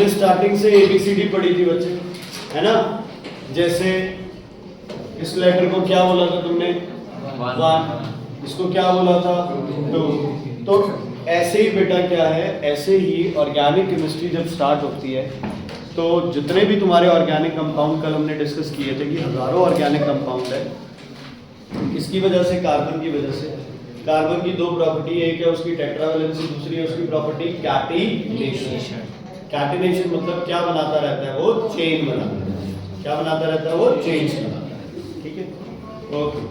तुमने स्टार्टिंग से ABCD पढ़ी थी बच्चे, है ना? जैसे इस लेटर को क्या बोला था तुमने? 1। इसको क्या बोला था? 2। तो ऐसे ही बेटा क्या है, ऐसे ही ऑर्गेनिक केमिस्ट्री जब स्टार्ट होती है तो जितने भी तुम्हारे ऑर्गेनिक कंपाउंड कल हमने डिस्कस किए थे कि हजारों ऑर्गेनिक कंपाउंड है, किसकी वजह से? कार्बन की वजह से। कार्बन की 2 प्रॉपर्टी, एक है उसकी टेट्रावैलेंसी, दूसरी है उसकी प्रॉपर्टी कैटिनेशन। कैटिनेशन मतलब क्या बनाता रहता है? वो चेन बनाता है। क्या बनाता रहता है? वो चेन्स बनाता है। ठीक है, ओके,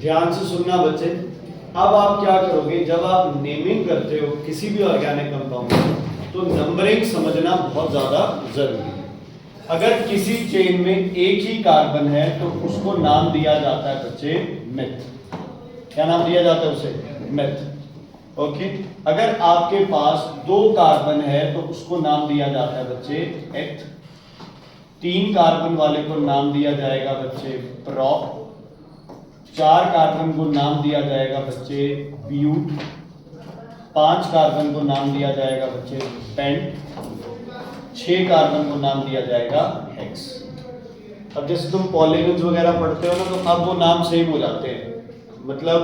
ध्यान से सुनना बच्चे। अब आप क्या करोगे, जब आप नेमिंग करते हो किसी भी ऑर्गेनिक कंपाउंड तो नंबरिंग समझना बहुत ज्यादा जरूरी है। अगर किसी चेन में एक ही कार्बन है तो उसको नाम दिया जाता है बच्चे मेथ। क्या नाम दिया जाता है उसे? मेथ। ओके, अगर आपके पास 2 कार्बन है तो उसको नाम दिया जाता है बच्चे एथ। 3 कार्बन वाले को नाम दिया जाएगा बच्चे प्रोप। 4 कार्बन को नाम दिया जाएगा बच्चे ब्यूट। 5 कार्बन को नाम दिया जाएगा बच्चे पेंट। 6 कार्बन को नाम दिया जाएगा हेक्स। अब जैसे तुम पॉलीगन्स वगैरह पढ़ते हो ना, तो अब वो नाम सेम हो जाते हैं। मतलब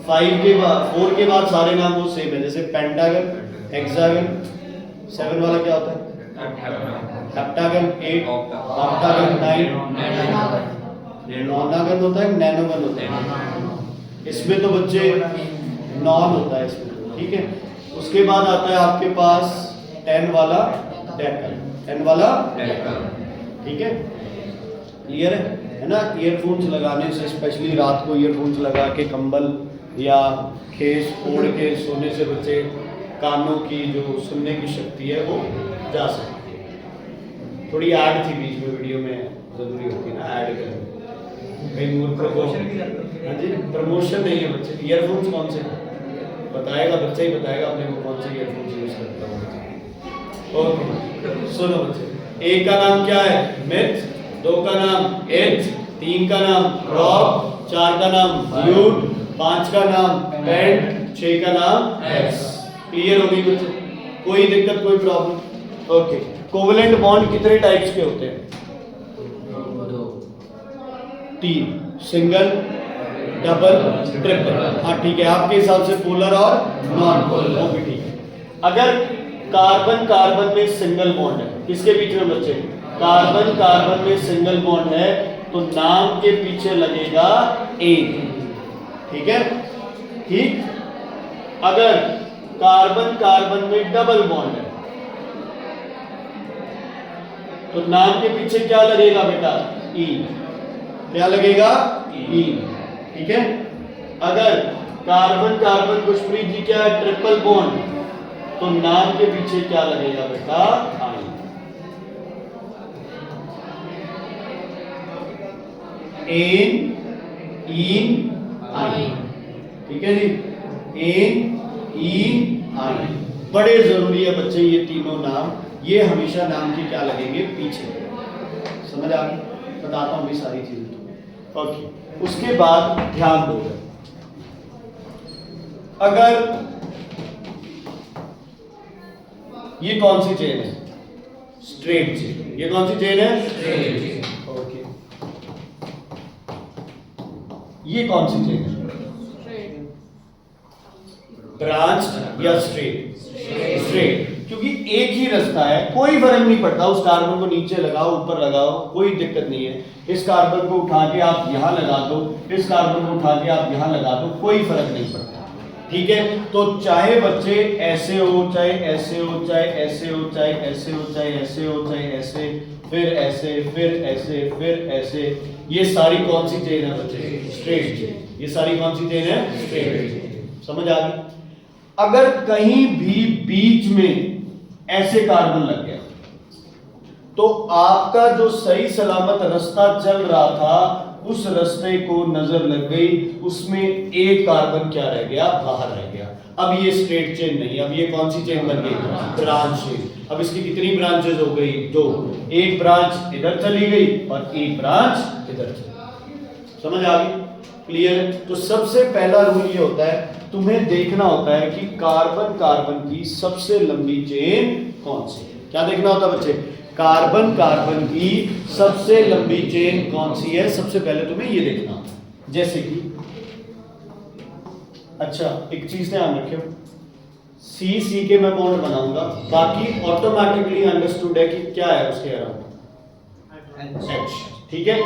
4 के बाद सारे नाम वो सेम है। जैसे पेंटागन, हेक्सागन, 7 वाला क्या होता है? हेप्टागन, 8, ऑक्टागन, 9, नॉनागन होता है, नैनोगन होता है। इसमें तो बच्चे नॉन होता है इसमें, ठीक है। उसके बाद आता है आपके पास 10 वाला डेकल, 10 वाला डेकल, ठीक है, क्लियर है ना? ईयरफोन्स लगाने से, स्पेशली रात को ईयरफोन्स लगा के कंबल या खेस ओढ़ के सोने से बच्चे कानों की जो सुनने की शक्ति है वो जा सकती है। थोड़ी ऐड थी बीच में, वीडियो में जरूरी होती है ना ऐड करनी। कहीं मूर्ख को, हाँ जी, प्रमोशन नहीं है बच्चे। ईयरफोन्स कौन से बताएगा? बच्चा ही बताएगा अपने को कौन से ईयरफोन्स यूज करता है। ओके, सुनो बच्चे, एक का नाम क्या है? मिथ। 2 का नाम एथ। 3 का नाम प्रॉप। 4 का नाम ब्यूट। 5 का नाम पेंट। 6 का नाम हेक्स। क्लियर हो गई बच्चे? कोई दिक्कत, कोई प्रॉब्लम? ओके, कोवेलेंट बॉन्ड कितने टाइप्स के होते हैं? 3, सिंगल, डबल, ट्रिपल। हाँ ठीक है, आपके हिसाब से पोलर और नॉन पोलर, वो भी ठीक है। अगर कार्बन कार्बन में सिंगल बॉन्ड है, किसके बीच में बच्चे? कार्बन कार्बन में सिंगल बॉन्ड है तो नाम के पीछे लगेगा ए, ठीक है, ठीक। अगर कार्बन कार्बन में डबल बॉन्ड है तो नाम के पीछे क्या लगेगा बेटा? ई। क्या लगेगा? ई, ठीक है। अगर कार्बन कार्बन खुशप्रीत जी क्या है? ट्रिपल बॉन्ड, तो नाम के पीछे क्या लगेगा बेटा? आई। एन, ईन, आई, ठीक है जी। एन, ईन, आई, बड़े जरूरी है बच्चे ये तीनों नाम। ये हमेशा नाम के क्या लगेंगे? पीछे। समझ आ गई? बताता हूं भी सारी चीजें तुम्हें। ओके, उसके बाद ध्यान दो, अगर ये कौन सी चेन है? Straight chain. ये कौन सी चेन है? Straight chain. ओके, ये कौन सी चेन है? ब्रांच या स्ट्रेट? स्ट्रेट, क्योंकि एक ही रास्ता है, कोई फर्क नहीं पड़ता। उस कार्बन को नीचे लगाओ, ऊपर लगाओ, कोई दिक्कत नहीं है। इस कार्बन को उठा के आप यहां लगा दो, इस कार्बन को उठा के आप यहां लगा दो, कोई फर्क नहीं पड़ता, ठीक है। तो चाहे बच्चे ऐसे हो, चाहे ऐसे हो, चाहे ऐसे हो, चाहे ऐसे हो, चाहे ऐसे हो, चाहे ऐसे, फिर ऐसे, फिर ऐसे, फिर ऐसे, ये सारी कौन सी चेन है बच्चे? Straight chain. ये सारी कौन सी चेन है? Straight chain. समझ आ गई? अगर कहीं भी बीच में ऐसे कार्बन लग गया तो आपका जो सही सलामत रास्ता चल रहा था उस रास्ते को नजर लग गई, उसमें एक कार्बन क्या रह गया? बाहर रह गया। अब ये स्ट्रेट चेन नहीं, अब ये कौन सी चेन बन गई? Branch chain. अब इसकी कितनी ब्रांचेस हो गई? 2। एक ब्रांच इधर चली गई और एक ब्रांच इधर चली गई। समझ आ गई? क्लियर? तो सबसे पहला रूल ये होता है, तुम्हें देखना होता है कि कार्बन कार्बन की सबसे लंबी चेन कौन सी है। क्या देखना होता है बच्चे? कार्बन कार्बन की सबसे लंबी चेन कौन सी है, सबसे पहले तुम्हें ये देखना होता है। जैसे कि अच्छा एक चीज ध्यान रखियो, सी सी के मैं बॉन्ड बनाऊंगा, बाकी ऑटोमेटिकली अंडरस्टूड है कि क्या है उसके अराउंड H, ठीक है।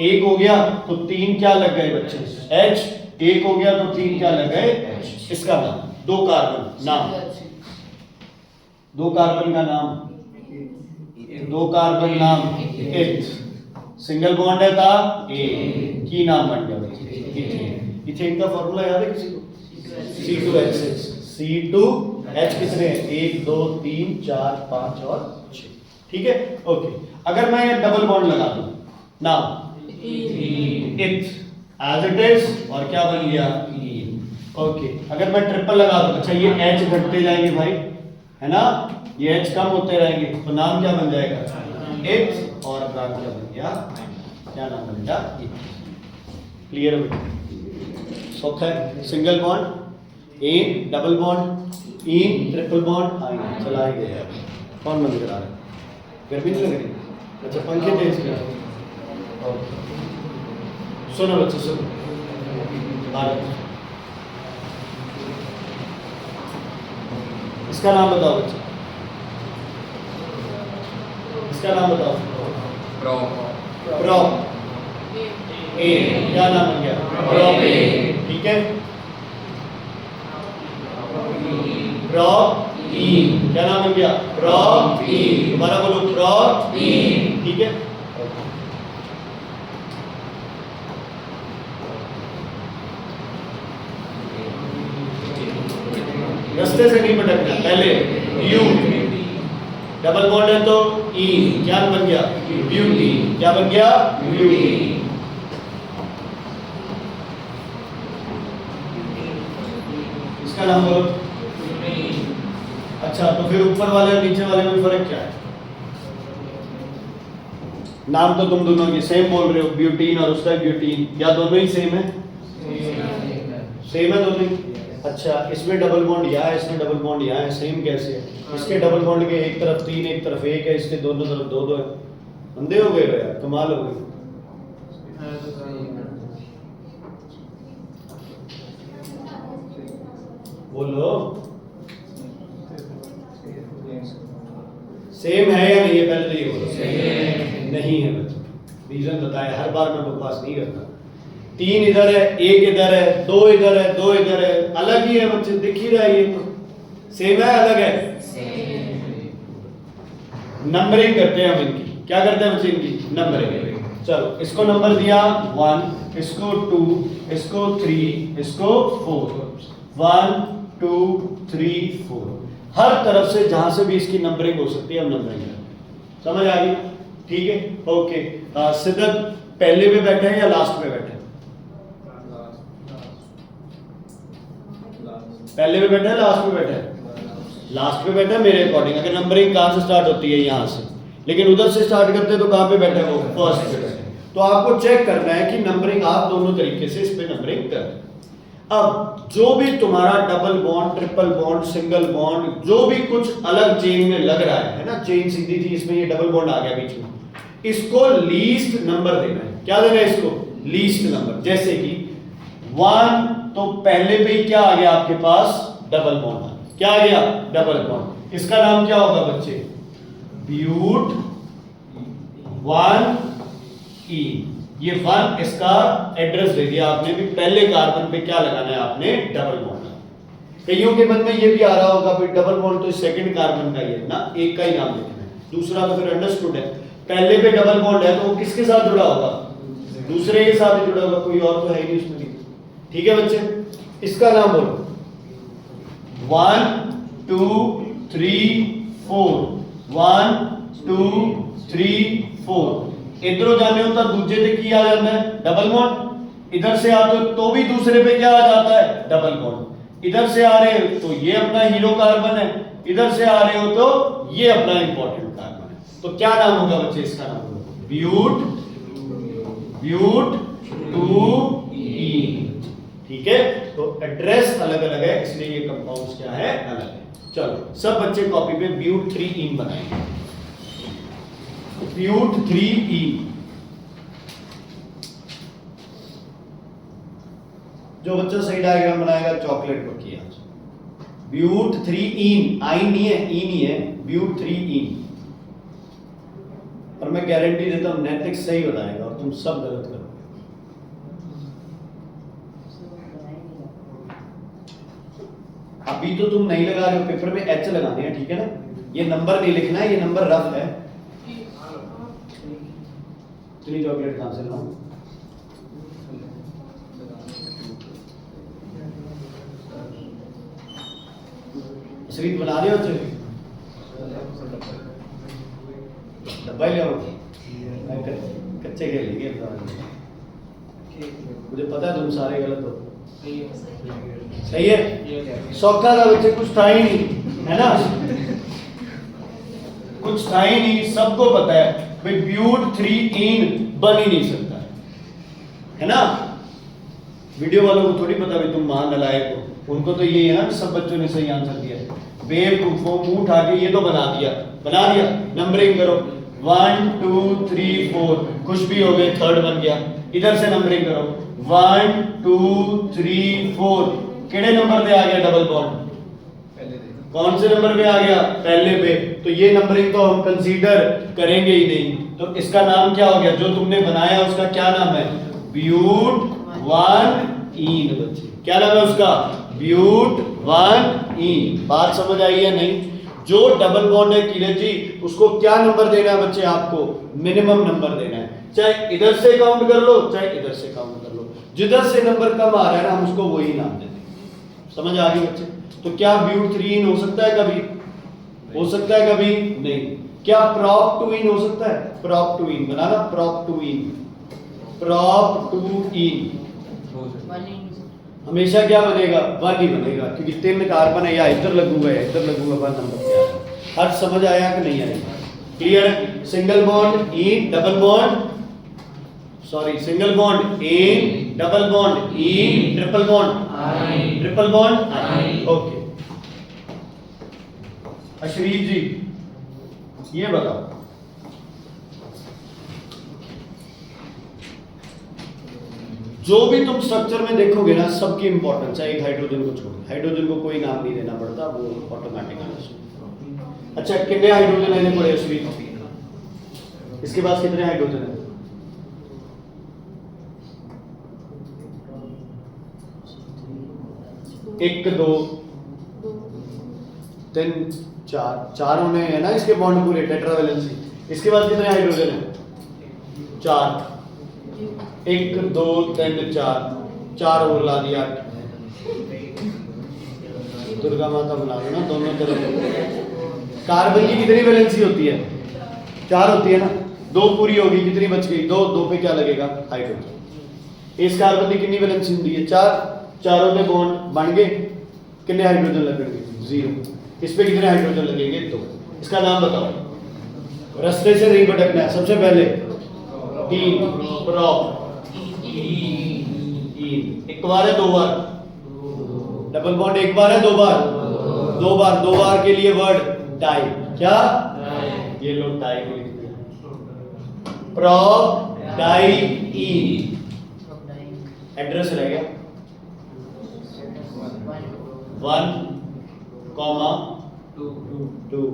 एक हो गया तो तीन क्या लग गए बच्चे? H। एक हो गया तो तीन क्या लग गए? H। इसका नाम, दो कार्बन नाम, दो कार्बन का नाम, दो कार्बन नाम इथ, सिंगल बॉन्ड है था ए, की नाम बन गया बच्चे इथेन। इथेन का फॉर्मूला याद है किसी को? C2H6। C2H कितने? 1 2 3 4 5 और 6, ठीक है। ओके, अगर मैं ये डबल बॉन्ड लगा दूं, नाउ इथ एज इट इज, और क्या बन गया? ओके, अगर मैं ट्रिपल लगा दूं, अच्छा ये H घटते जाएंगे भाई, है ना, ये H कम होते रहेंगे, तो नाम क्या बन जाएगा? इथ, और नाम क्या बन गया? क्या नाम बन गया? क्लियर हो गया? सौख है। Single bond in, double bond in, triple bond आइन, चला ही गया। कौन बंद करा रहा है? गर्मी नहीं लग रही? अच्छा पंखे तेज कर। सुनो बच्चे सुनो, इसका नाम बताओ बच्चे, इसका नाम बताओ। प्रो ए, क्या नाम बन गया? प्रोपेन, ठीक है। प्रोपीन, क्या नाम बन गया? प्रोपीन, दोबारा बोलो प्रोपीन, ठीक है। रास्ते से नहीं भटकना, पहले यू, डबल बॉन्ड है तो ई, क्या बन गया? ब्यूटी, क्या बन गया? ब्यूटी। इसका नाम बोलो। अच्छा, तो फिर ऊपर वाले और नीचे वाले में फर्क क्या है? नाम तो तुम दोनों के सेम बोल रहे हो, ब्यूटीन और उसका ब्यूटीन, या दोनों ही सेम है? सेम है दोनों ही। अच्छा, इसमें डबल बॉन्ड यहाँ है, इसमें डबल बॉन्ड यहाँ है, सेम कैसे है? इसके डबल बॉन्ड के एक तरफ 3 एक तरफ 1 है, इसके दोनों तरफ 2 है। अंधे हो गए यार, कमाल हो गई। बोलो सेम है या नहीं है? पहले तो ये बोलो। नहीं है बच्चों, रीजन बताया, हर बार मैं बकवास नहीं करता। 3 इधर है, 1 इधर है, 2 इधर है, 2 इधर है, अलग ही है बच्चे, दिख ही रहा है। ये तो सेम है अलग है? नंबरिंग करते हैं हम इनकी, क्या करते हैं बच्चे? इनकी नंबरिंग। चलो, इसको नंबर दिया 1, इसको 2, इसको 3, इसको 4, 1 2 3 4, हर तरफ से जहां से भी इसकी नंबरिंग हो सकती है हम नंबरिंग करें। समझ आ गई? ठीक है, ओके। सिद्धार्थ पहले पे बैठे हैं या लास्ट पे बैठे हैं? पहले पे बैठे हैं, लास्ट पे बैठे हैं? लास्ट पे बैठे हैं मेरे अकॉर्डिंग। अगर नंबरिंग कहां से स्टार्ट होती है? यहां से, लेकिन उधर से स्टार्ट करते हैं तो कहां पे बैठे हैं वो? फर्स्ट पे बैठे हैं। तो आपको चेक करना है कि नंबरिंग आप दोनों तरीके से इस पे नंबरिंग करें। अब जो भी तुम्हारा double bond, triple bond, single bond, जो भी कुछ अलग चेन में लग रहा है ना, चेन सीधी थी, इसमें ये डबल बॉन्ड आ गया बीच में, इसको लीस्ट नंबर देना है। क्या देना है इसको? Least number. जैसे कि 1, तो पहले पे ही क्या आ गया आपके पास? Double bond. क्या आ गया? Double bond. इसका नाम क्या होगा बच्चे? ब्यूट 1E। ये 1 इसका एड्रेस दे दिया आपने भी, पहले कार्बन पे क्या लगाना है आपने? Double bond. कईयों के मन में ये भी आ रहा होगा भाई डबल बॉन्ड तो सेकंड कार्बन का ही है ना, एक का ही नाम लिखना है, दूसरा तो फिर अंडरस्टूड है। पहले पे डबल बॉन्ड है तो वो किसके साथ जुड़ा होगा? दूसरे के साथ ही जुड़ा होगा, कोई और तो है ही नहीं उसमें। ठीक है बच्चे, इसका नाम बोलो। 1 2 3 4, 1 2 3 4। इधरों जाने होता दूसरे पे की आ जाता है डबल बॉन्ड, इधर से आते हो तो भी दूसरे पे क्या आ जाता है? Double bond. इधर से आ रहे हो तो ये अपना हीरो कार्बन है, इधर से आ रहे हो तो ये अपना इंपॉर्टेंट कार्बन है। तो क्या नाम होगा बच्चे? इसका नाम होगा ब्यूट 2E। ठीक है, तो एड्रेस अलग अलग है इसलिए ये कंपाउंड्स क्या है? अलग है। चलो सब बच्चे कॉपी पे ब्यूट 3ene बनाएंगे। ब्यूट 3ene, जो बच्चा सही डायग्राम बनाएगा चॉकलेट पक्की आज। ब्यूट 3ene, आइन नहीं है, ई नहीं है, ब्यूट 3ene। और मैं गारंटी देता हूं नैतिक सही बताएगा और तुम सब गलत करोगे। अभी तो तुम नहीं लगा रहे हो, पेपर में एच लगाने हैं, ठीक है ना? ये नंबर नहीं लिखना है, ये नंबर रफ है। इतनी चॉकलेट कहां से लाऊं? शरीर बना रहे हो चलिए डब्बा ले आओ। कच्चे खेल लेंगे, मुझे पता है तुम सारे गलत हो। सही है, सौखा था बच्चे, कुछ था ही नहीं, है ना? कुछ था ही नहीं, सबको पता है भाई ब्यूट 3ene बन ही नहीं सकता है ना? वीडियो वालों को थोड़ी पता भाई तुम महान नलायक हो, उनको तो ये है ना सब बच्चों ने सही आंसर दिया है। बेवकूफों, मुंह उठा के ये तो बना दिया। नंबरिंग करो 1 2 3 4, कुछ भी हो गए, थर्ड बन गया। इधर से नंबरिंग करो 1 2 3 4, कितने नंबर पे आ गया डबल बॉन्ड? कौन से नंबर पे आ गया? पहले पे। तो ये नंबरिंग तो हम कंसीडर करेंगे ही नहीं। तो इसका नाम क्या हो गया? जो तुमने बनाया उसका क्या नाम है? ब्यूट 1ene बच्चे। क्या नाम है उसका? ब्यूट 1ene। बात समझ आई है नहीं? जो डबल बॉन्ड है किरण जी, उसको क्या नंबर देना है बच्चे? आपको मिनिमम नंबर देना है। चाहे इधर से काउंट कर लो, चाहे इधर से काउंट कर लो, जिधर से नंबर कम आ रहा है ना, हम उसको वही नाम देते हैं। समझ आ गई बच्चे? तो क्या ब्यूट 3ene हो सकता है कभी? हो सकता है कभी? नहीं। क्या प्रॉप 2ene हो सकता है? प्रॉप 2ene बनाना, प्रॉप 2ene। प्रॉप 2ene हमेशा क्या बनेगा? 1 ही बनेगा, क्योंकि 3 कार्बन है, या इधर लगूंगा या इधर लगूंगा, 1 नंबर पे आया। हर समझ आया कि नहीं आया? Clear? Single bond in, double bond, sorry single bond in, double bond in, triple bond I, triple bond I. Okay Ashrif ji ये बताओ, जो भी तुम स्ट्रक्चर में देखोगे ना, सबकी इंपॉर्टेंस है। एक हाइड्रोजन को छोड़, हाइड्रोजन को कोई नाम नहीं देना पड़ता, वो ऑटोमेटिक आना। अच्छा कितने हाइड्रोजन लेने पड़े अशरीफ? इसके पास कितने हाइड्रोजन है? एक, दो, तीन, चार, चारों में है ना इसके बॉन्ड पूरे, टेट्रावैलेंसी। इसके बाद कितने हाइड्रोजन है? 4। 1 2 3 4, 4 और ला दिया 8। दुर्गा माता बना दो ना दोनों तरफ। कार्बन की कितनी वैलेंसी होती है? 4 होती है ना, 2 पूरी होगी, कितनी बच गई? 2। 2 पे क्या लगेगा? हाइड्रोजन। इस कार्बन की कितनी वैलेंसी होती है? 4। चारों पे बॉन्ड बन गए, कितने हाइड्रोजन लगेंगे? 0। इस पे कितने हाइड्रोजन लगेंगे? 2। इसका नाम बताओ, रास्ते से नहीं भटकना है। सबसे पहले 3 प्रॉप, एक बार है, 2 बार? डबल बॉन्ड एक बार है, 2 बार? 2 बार। 2 बार के लिए वर्ड डाई। क्या? ये लो डाई को लिख दिया, प्रॉप डाई इन। एड्रेस रह गया 1, 2।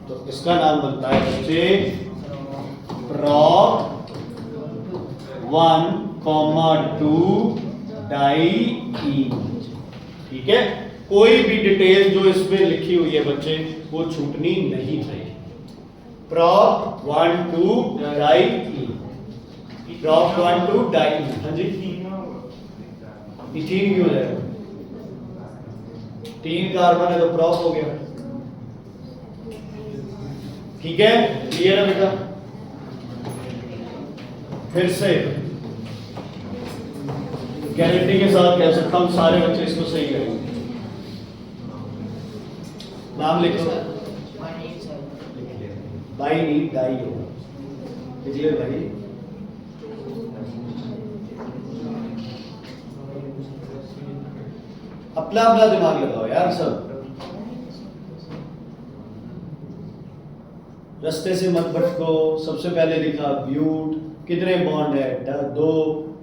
तो इसका नाम बनता है बच्चे प्रॉप 1, 2 डाई-इन। ठीक है? कोई भी डिटेल जो इसमें लिखी हुई है बच्चे, वो छूटनी नहीं चाहिए। Prop 1, 2 diene, prop 1, 2 diene. हाँ जी, इथीन क्यों हो जाएगा? 3 कार्बन है तो प्रॉप हो गया। ठीक है, क्लियर है बेटा? फिर से गारंटी के साथ कह सकता हूं सारे बच्चे इसको सही करेंगे। नाम लिखो, बाई नहीं डाई होगा। क्लियर भाई? अपना अपना दिमाग लगाओ यार सब। रास्ते से मत भटको। सबसे पहले लिखा ब्यूट, कितने बॉन्ड है, 2,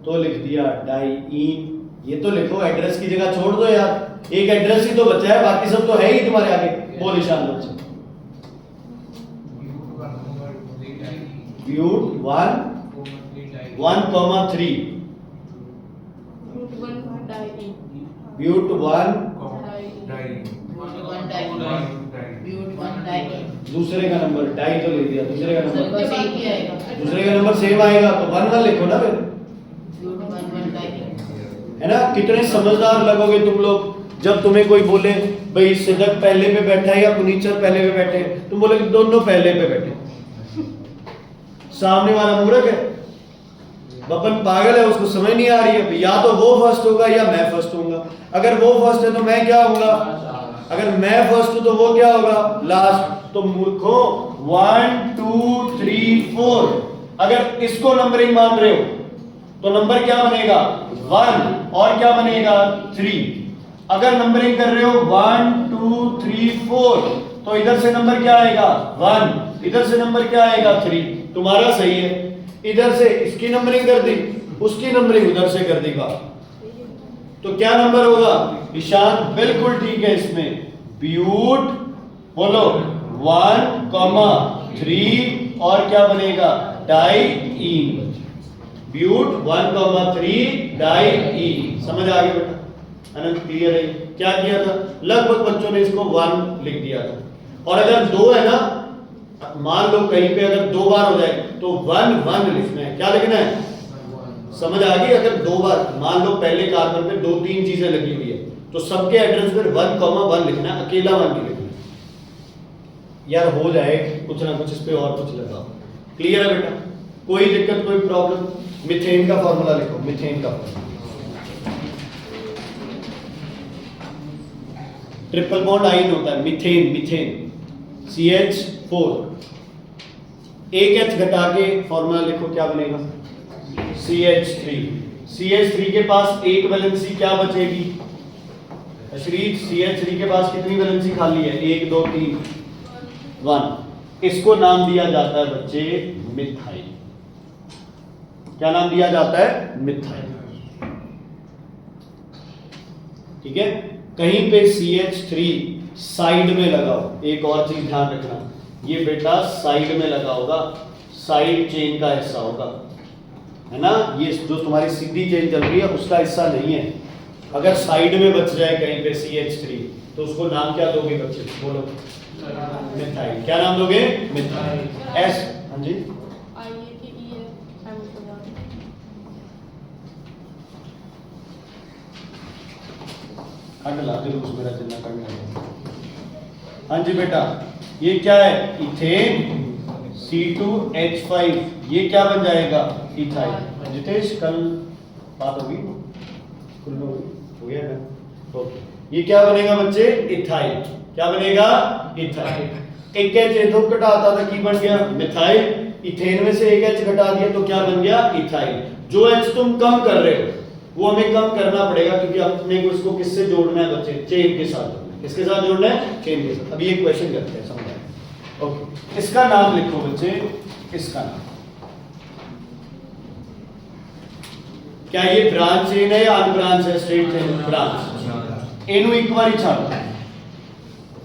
तो लिख दिया डाइईन। ये तो लिखो, एड्रेस की जगह छोड़ दो यार, एक एड्रेस ही तो बचा है, बाकी सब तो है ही तुम्हारे आगे। बोल ईशान बच्चे। ब्यूट 1 1,3 ब्यूट 1 दूसरे का नंबर डाई तो ले दिया, दूसरे का नंबर सेम आएगा तो 1 1 लिखो ना फिर, है ना। कितने समझदार लगोगे तुम लोग जब तुम्हें कोई बोले भाई सिद्दत पहले पे बैठा है या फर्नीचर पहले पे बैठे, तुम बोले कि दोनों पहले पे बैठे। सामने वाला मूर्ख है, बपन पागल है, उसको समझ नहीं आ रही है या तो वो फर्स्ट होगा या मैं फर्स्ट होऊंगा। अगर वो फर्स्ट है तो मैं क्या होऊंगा, अगर मैं फर्स्ट हूं तो वो क्या होगा, लास्ट। तो मूर्खों 1 2 3 4, अगर इसको नंबरिंग मान रहे हो तो नंबर क्या बनेगा 1 और क्या बनेगा 3। अगर नंबरिंग कर रहे हो 1 2 3 4 तो इधर से नंबर क्या आएगा 1, इधर से नंबर क्या आएगा 3। तुम्हारा सही है, इधर से इसकी नंबरिंग कर दी, उसकी नंबरिंग उधर से कर देगा, तो क्या नंबर होगा ईशान, बिल्कुल ठीक है। इसमें ब्यूट बोलो 1, 3 और क्या बनेगा डाइईन। ब्यूट 1, 3 डाइईन। समझ आ गया बेटा, अनंत क्लियर है। क्या किया था, लगभग बच्चों ने इसको 1 लिख दिया था। और अगर 2 है ना, मान लो कहीं पे अगर 2 बार हो जाए तो 1 1 लिखना है। क्या लिखना है, समझ आ गई। अगर 2 बार मान लो पहले कार्बन पे 2-3 चीजें लगी हुई है तो सबके एड्रेस पर 1, 1 लिखना है, अकेला 1 नहीं लिखना। यार हो जाए कुछ ना कुछ, इस पे और कुछ लगाओ। क्लियर है बेटा, कोई दिक्कत कोई प्रॉब्लम। मीथेन का फॉर्मूला लिखो, मीथेन का फॉर्मूला, ट्रिपल बॉन्ड आइन होता है मीथेन, मीथेन CH4, एक H घटा के फॉर्मूला लिखो, क्या बनेगा CH3। CH3 के पास एक वैलेंसी क्या बचेगी अशरीफ, CH3 के पास कितनी वैलेंसी खाली है, 1 2 3 1। इसको नाम दिया जाता है बच्चे मिथाइल। क्या नाम दिया जाता है, मिथाइल। ठीक है, कहीं पे CH3 साइड में लगाओ। एक और चीज ध्यान रखना, ये बेटा साइड में लगा होगा, साइड चेन का हिस्सा होगा, है ना। ये जो तुम्हारी सीधी चेन चल रही है उसका हिस्सा नहीं है। अगर साइड में बच जाए कहीं पे CH3 तो उसको नाम क्या दोगे बच्चे, बोलो मिथाइल। क्या नाम दोगे, मिथाइल। S, हाँ जी ला दे मेरा चिन्ह करना। हाँ जी बेटा, ये क्या है इथेन C2H5, ये क्या बन जाएगा इथाइल। जितेश कल बात होगी, स्कूल में हो गया ना, ओके। ये क्या बनेगा बच्चे, इथाइल। क्या बनेगा, इथाइल। एक H तो घटाता था, की बन गया मिथाइल। इथेन में से एक H घटा दिया तो क्या बन गया, इथाइल। जो H तुम कम कर रहे हो वो हमें कम करना पड़ेगा, क्योंकि अपने को इसको किससे जोड़ना है बच्चे, चेन के साथ जोड़ना है। किसके साथ जोड़ना है, चेन के साथ। अभी एक क्वेश्चन करते हैं, समझ। ओके, इसका नाम लिखो बच्चे, इसका नाम क्या, ये ब्रांच चेन है या अनब्रांच है, स्ट्रेट चेन, ब्रांच। एनु एक बार ही छाड़ो,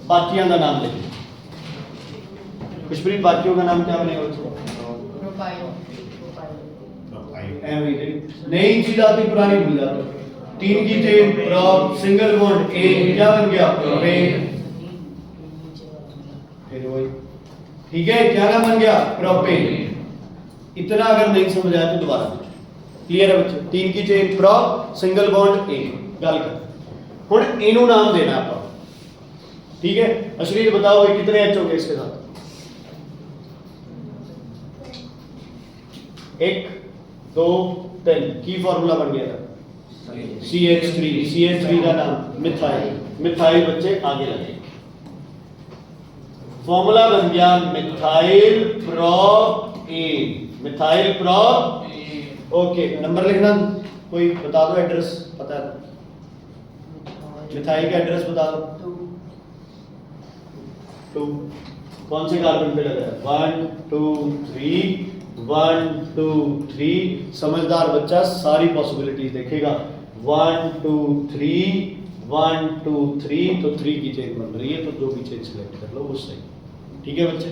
बाकियों का नाम लिखो। खुशप्रीत, बाकियों का नाम क्या बनेगा बच्चों, नई चीज आती पुरानी भूल जाते। 3 की चेन प्रोप, सिंगल बॉन्ड ए, क्या बन गया प्रोपेन। ठीक है, क्या नाम बन गया प्रोपेन। इतना अगर नहीं समझ आया तो दोबारा क्लियर है बच्चे। 3 की चेन प्रोप, सिंगल बॉन्ड ए, गल कर। हुन इनु नाम देना आपको, ठीक है। अशरीफ बताओ ये कितने एच होंगे इसके साथ, 1 2 3। की फॉर्मूला बन गया था CH3, CH3 का नाम मिथाइल। मिथाइल बच्चे आगे लगे, फॉर्मूला बन गया methyl propane, methyl propane. Okay, number लिखना, कोई बता दो एड्रेस, पता है मिथाइल का एड्रेस बता दो। 2 कौन से कार्बन पे लग रहा है? 1 2 3 1 2 3। समझदार बच्चा सारी पॉसिबिलिटीज देखेगा। 1 2 3 1 2 3, तो 3 की चेन बन रही है, तो जो भी चेन सिलेक्ट कर लो वो सही। ठीक है बच्चे,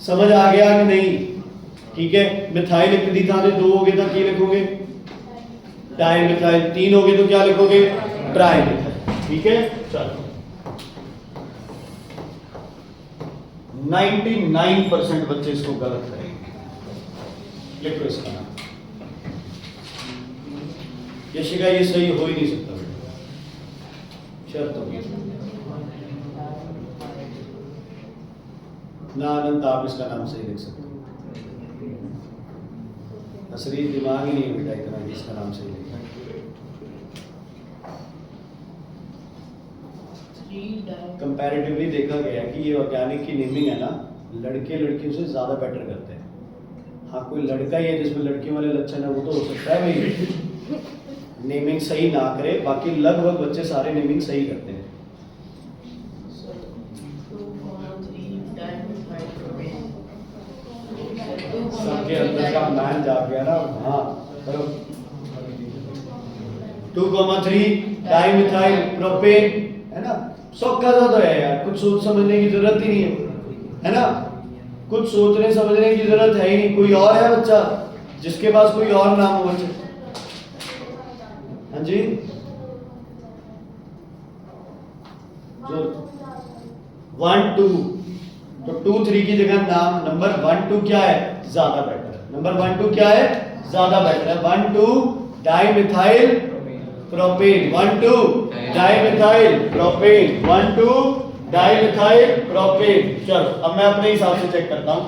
समझ आ गया कि नहीं? ठीक है, मिथाइल लिख दी था, 2 हो गए तो क्या लिखोगे? Di methyl. 3 हो गए तो क्या लिखोगे? Tri methyl. ठीक है, चलो 99% बच्चे इसको गलत करेंगे। लिखो इसका नाम। यशिका ये सही हो ही नहीं सकता बेटा, शर्त होगी ना। अनंत आप इसका नाम सही लिख सकते हो। असली दिमाग ही नहीं बेटा इतना कि इसका नाम सही लिखा। कंपैरेटिवली देखा गया है कि ये ऑर्गेनिक की नेमिंग है ना, लड़के लड़कियों से ज्यादा बेटर करते हैं। हाँ, कोई लड़का ही है जिसमें लड़कियों वाले लक्षण है, वो तो हो सकता है भाई नेमिंग सही ना करे, बाकी लगभग बच्चे सारे नेमिंग सही करते हैं। सबके अंदर का मैन जाग गया ना। हाँ करो। 2,3 डाइमिथाइल प्रोपेन, है ना? सौखा सा तो है यार, कुछ सोच समझने की जरूरत ही नहीं है ना? कुछ सोचने समझने की जरूरत है ही नहीं। कोई और है बच्चा जिसके पास कोई और नाम हो बच्चे? हाँ जी, जो 1 2, तो 2 3 की जगह नाम नंबर 1 2 क्या है? ज्यादा बेटर है। नंबर 1 2 क्या है? ज्यादा बेटर है। 1 2 dimethyl propane, 1 2 dimethyl propane, 1 2 dimethyl propane. चलो अब मैं अपने हिसाब से चेक करता हूं।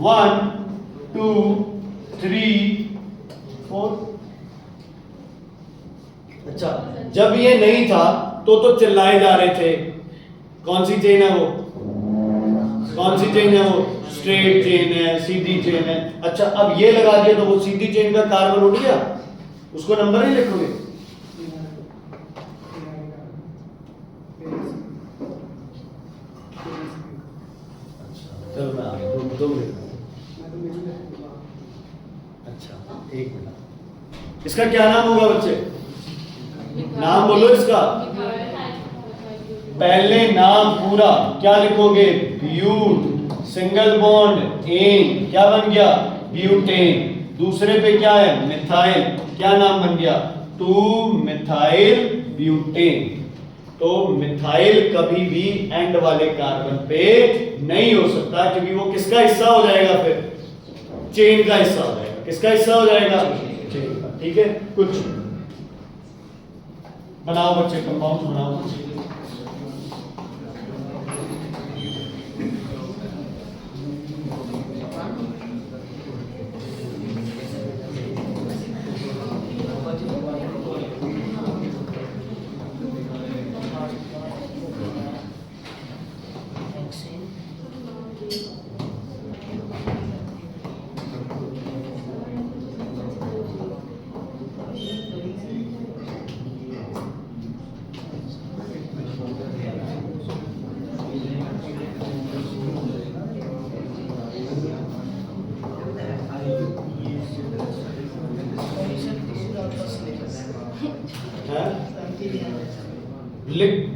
1 2 3 4। अच्छा, जब ये नहीं था तो चिल्लाए जा रहे थे। कौन सी चेन है वो? कौन सी चेन है वो? स्ट्रेट चेन है, सीधी चेन है। अच्छा, अब ये लगा दिया तो वो सीधी चेन का कार्बन उठ गया, उसको नंबर नहीं लिखोगे? चलो मैं आगे दो मिनट। अच्छा 1 मिनट। इसका क्या नाम होगा बच्चे? नाम बोलो इसका। पहले नाम पूरा क्या लिखोगे? ब्यूट, सिंगल बॉन्ड एन, क्या बन गया? ब्यूटेन। दूसरे पे क्या है? मिथाइल, क्या नाम बन गया? 2 मिथाइल ब्यूटेन। तो मिथाइल कभी भी एंड वाले कार्बन पे नहीं हो सकता, क्योंकि वो किसका हिस्सा हो जाएगा? फिर चेन का हिस्सा हो जाएगा। किसका हिस्सा हो जाएगा? चेन का। ठीक है, कुछ बनाओ बच्चे, कंपाउंड बनाओ।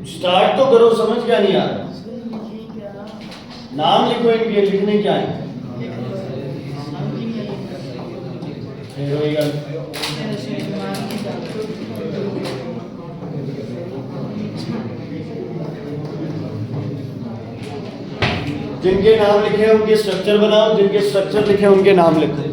स्टार्ट तो करो, समझ क्या नहीं आ रहा? नाम लिखो इनके, लिखने क्या है? जिनके नाम लिखे हैं उनके स्ट्रक्चर बनाओ, जिनके स्ट्रक्चर लिखे हैं उनके नाम लिखो।